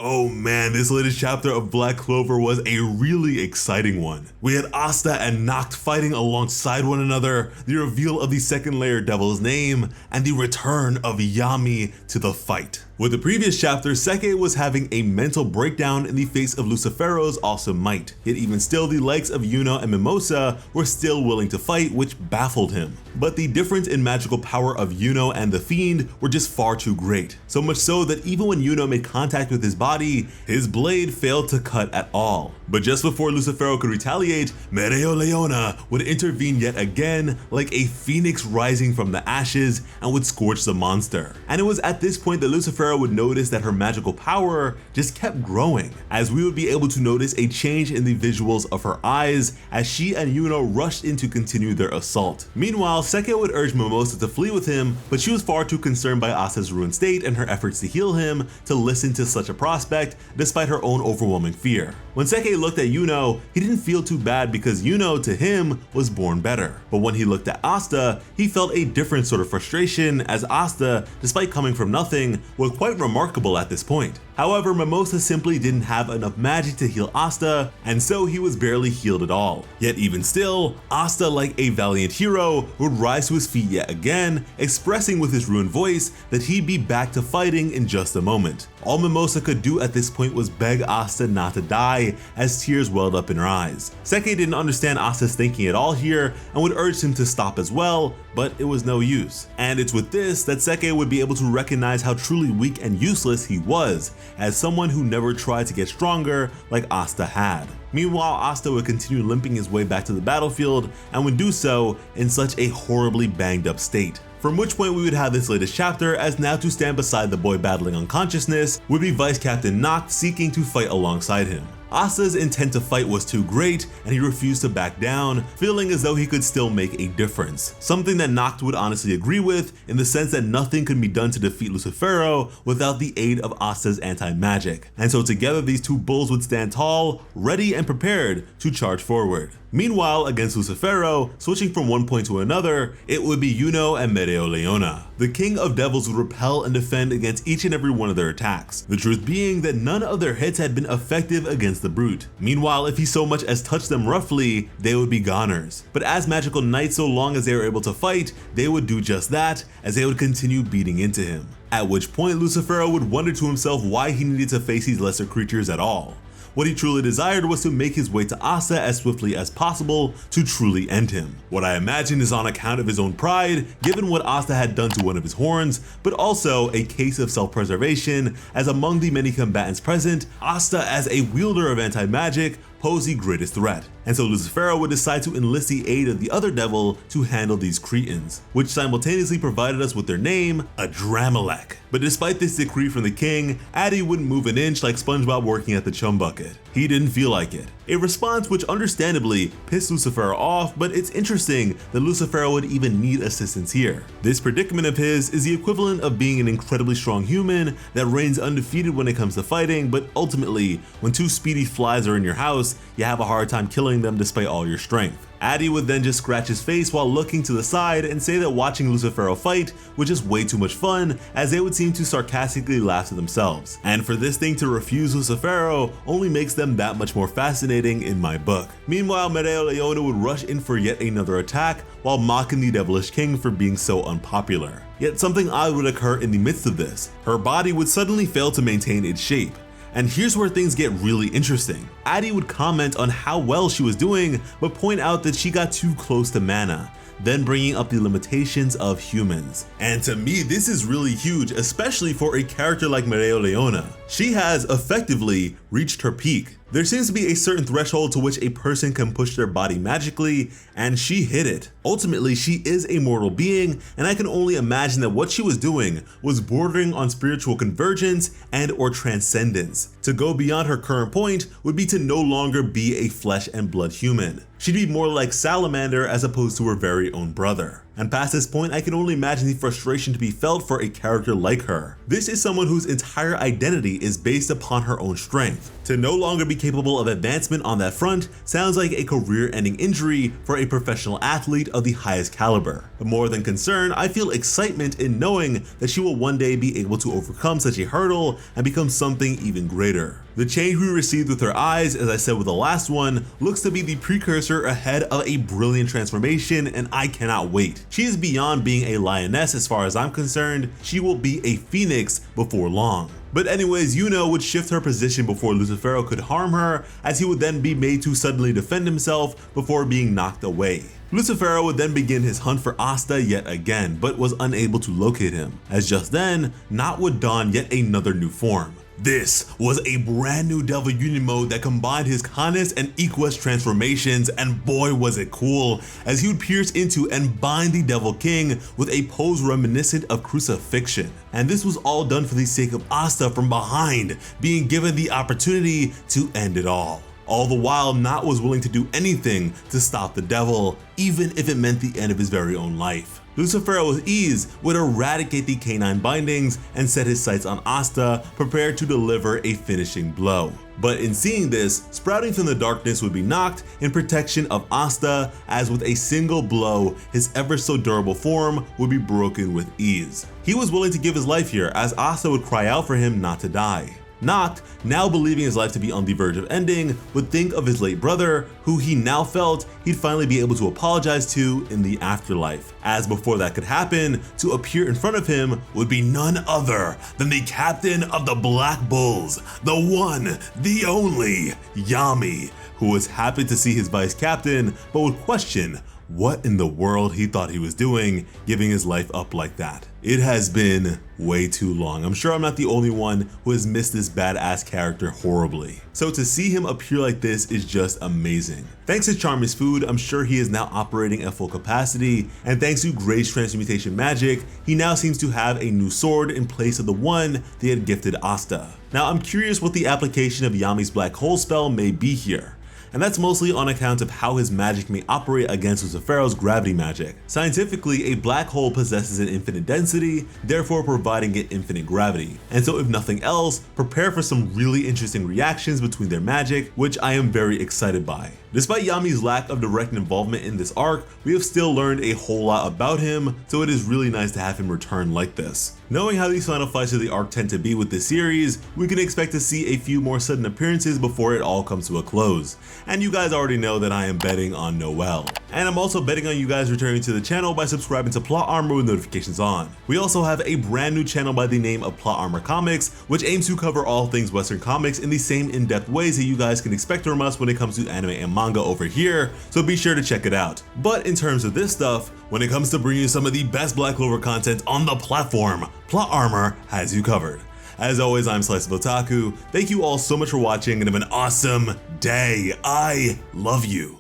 Oh man, this latest chapter of Black Clover was a really exciting one. We had Asta and Noct fighting alongside one another, the reveal of the second layer devil's name, and the return of Yami to the fight. With the previous chapter, Seke was having a mental breakdown in the face of Lucifero's awesome might, yet even still the likes of Yuno and Mimosa were still willing to fight, which baffled him. But the difference in magical power of Yuno and the Fiend were just far too great, so much so that even when Yuno made contact with his body, his blade failed to cut at all. But just before Lucifero could retaliate, Mereoleona would intervene yet again like a phoenix rising from the ashes and would scorch the monster. And it was at this point that Lucifero would notice that her magical power just kept growing, as we would be able to notice a change in the visuals of her eyes as she and Yuno rushed in to continue their assault. Meanwhile, Seke would urge Mimosa to flee with him, but she was far too concerned by Asta's ruined state and her efforts to heal him to listen to such a prospect despite her own overwhelming fear. When Seke looked at Yuno, he didn't feel too bad because Yuno, to him, was born better. But when he looked at Asta, he felt a different sort of frustration, as Asta, despite coming from nothing, was quite remarkable at this point. However, Mimosa simply didn't have enough magic to heal Asta, and so he was barely healed at all. Yet even still, Asta, like a valiant hero, would rise to his feet yet again, expressing with his ruined voice that he'd be back to fighting in just a moment. All Mimosa could do at this point was beg Asta not to die, as tears welled up in her eyes. Seke didn't understand Asta's thinking at all here and would urge him to stop as well, but it was no use. And it's with this that Seke would be able to recognize how truly weak and useless he was, as someone who never tried to get stronger like Asta had. Meanwhile, Asta would continue limping his way back to the battlefield and would do so in such a horribly banged up state. From which point we would have this latest chapter, as now to stand beside the boy battling unconsciousness would be Vice Captain Noct seeking to fight alongside him. Asta's intent to fight was too great, and he refused to back down, feeling as though he could still make a difference. Something that Noct would honestly agree with, in the sense that nothing could be done to defeat Lucifero without the aid of Asta's anti-magic. And so together these two bulls would stand tall, ready and prepared to charge forward. Meanwhile, against Lucifero, switching from one point to another, it would be Yuno and Mereoleona. The King of Devils would repel and defend against each and every one of their attacks, the truth being that none of their hits had been effective against the brute. Meanwhile, if he so much as touched them roughly, they would be goners. But as magical knights, so long as they were able to fight, they would do just that, as they would continue beating into him. At which point Lucifero would wonder to himself why he needed to face these lesser creatures at all. What he truly desired was to make his way to Asta as swiftly as possible to truly end him. What I imagine is on account of his own pride, given what Asta had done to one of his horns, but also a case of self-preservation, as among the many combatants present, Asta as a wielder of anti-magic posed the greatest threat. And so Lucifero would decide to enlist the aid of the other devil to handle these cretins, which simultaneously provided us with their name, Adramelech. But despite this decree from the king, Addy wouldn't move an inch like SpongeBob working at the chum bucket. He didn't feel like it. A response which understandably pissed Lucifero off, but it's interesting that Lucifero would even need assistance here. This predicament of his is the equivalent of being an incredibly strong human that reigns undefeated when it comes to fighting, but ultimately, when two speedy flies are in your house, you have a hard time killing them despite all your strength. Addy would then just scratch his face while looking to the side and say that watching Lucifero fight was just way too much fun, as they would seem to sarcastically laugh to themselves. And for this thing to refuse Lucifero only makes them that much more fascinating in my book. Meanwhile, Mereoleona would rush in for yet another attack while mocking the devilish king for being so unpopular. Yet something odd would occur in the midst of this. Her body would suddenly fail to maintain its shape. And here's where things get really interesting. Addy would comment on how well she was doing, but point out that she got too close to mana, then bringing up the limitations of humans. And to me, this is really huge, especially for a character like Mereoleona. She has effectively reached her peak. There seems to be a certain threshold to which a person can push their body magically, and she hit it. Ultimately, she is a mortal being, and I can only imagine that what she was doing was bordering on spiritual convergence and or transcendence. To go beyond her current point would be to no longer be a flesh and blood human. She'd be more like Salamander as opposed to her very own brother. And past this point, I can only imagine the frustration to be felt for a character like her. This is someone whose entire identity is based upon her own strength. To no longer be capable of advancement on that front sounds like a career-ending injury for a professional athlete of the highest caliber. But more than concern, I feel excitement in knowing that she will one day be able to overcome such a hurdle and become something even greater. The change we received with her eyes, as I said with the last one, looks to be the precursor ahead of a brilliant transformation, and I cannot wait. She is beyond being a lioness as far as I'm concerned. She will be a phoenix before long. But anyways, Yuno would shift her position before Lucifero could harm her, as he would then be made to suddenly defend himself before being knocked away. Lucifero would then begin his hunt for Asta yet again, but was unable to locate him, as just then, Not would don yet another new form. This was a brand new Devil Union mode that combined his Canis and Equus transformations, and boy was it cool, as he would pierce into and bind the Devil King with a pose reminiscent of crucifixion. And this was all done for the sake of Asta from behind, being given the opportunity to end it all. All the while, Not was willing to do anything to stop the devil, even if it meant the end of his very own life. Lucifero with ease would eradicate the canine bindings and set his sights on Asta, prepared to deliver a finishing blow. But in seeing this, sprouting from the darkness would be knocked in protection of Asta, as with a single blow, his ever so durable form would be broken with ease. He was willing to give his life here, as Asta would cry out for him not to die. Noct, now believing his life to be on the verge of ending, would think of his late brother, who he now felt he'd finally be able to apologize to in the afterlife. As before that could happen, to appear in front of him would be none other than the captain of the Black Bulls, the one, the only, Yami, who was happy to see his vice captain, but would question what in the world he thought he was doing, giving his life up like that. It has been way too long. I'm sure I'm not the only one who has missed this badass character horribly. So to see him appear like this is just amazing. Thanks to Charmy's food, I'm sure he is now operating at full capacity, and thanks to Gray's transmutation magic, he now seems to have a new sword in place of the one they had gifted Asta. Now I'm curious what the application of Yami's black hole spell may be here. And that's mostly on account of how his magic may operate against Lucifero's gravity magic. Scientifically, a black hole possesses an infinite density, therefore providing it infinite gravity. And so if nothing else, prepare for some really interesting reactions between their magic, which I am very excited by. Despite Yami's lack of direct involvement in this arc, we have still learned a whole lot about him, so it is really nice to have him return like this. Knowing how these final fights of the arc tend to be with this series, we can expect to see a few more sudden appearances before it all comes to a close. And you guys already know that I am betting on Noel. And I'm also betting on you guys returning to the channel by subscribing to Plot Armor with notifications on. We also have a brand new channel by the name of Plot Armor Comics, which aims to cover all things Western comics in the same in-depth ways that you guys can expect from us when it comes to anime and manga over here, so be sure to check it out. But in terms of this stuff, when it comes to bringing you some of the best Black Clover content on the platform, Plot Armor has you covered. As always, I'm Slice of Otaku. Thank you all so much for watching and have an awesome day. I love you.